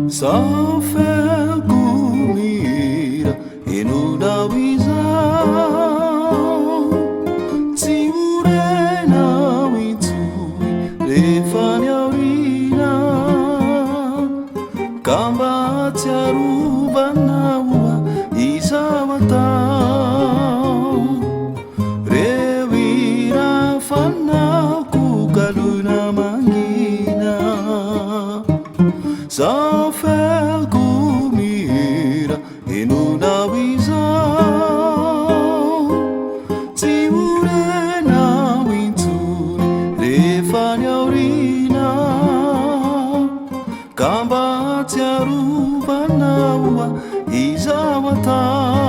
Sao felgumira e non da visão se urena witsui le fani aurina kamba tiaruvanaua isawatau rewira fanau ku kaluna mangina Sao felgumira e non da visão se urena winturi le fani aurina kamba tiaruvanaua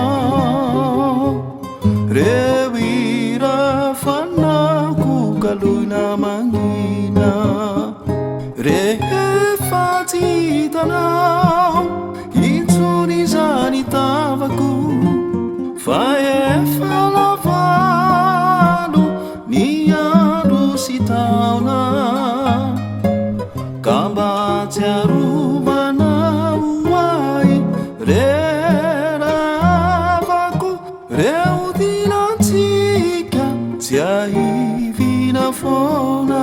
isawatau rewira fanau ku kaluna mangina Refazitanao intunizani tavaku faefa lavalo niando sitauna kamba tiarovanao ai reravaku reudinantika tiaivina fona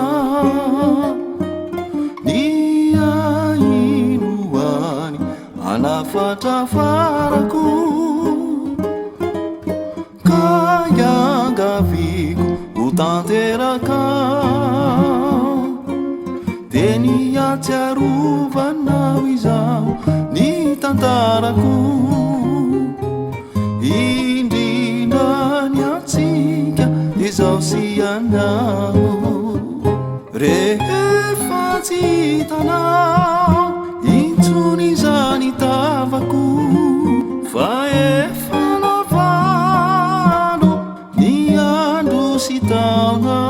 Anafata-faraku Kaya gaviku utanterakau Tenia tiaruvana wizau ni tantaraku Indina niatsika izau sianau Refazitanau intunizani tavaku faefa lavalo niando sitauna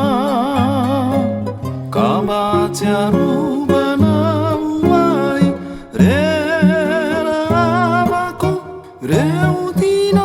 kamba tiarovanao ai reravaku reudina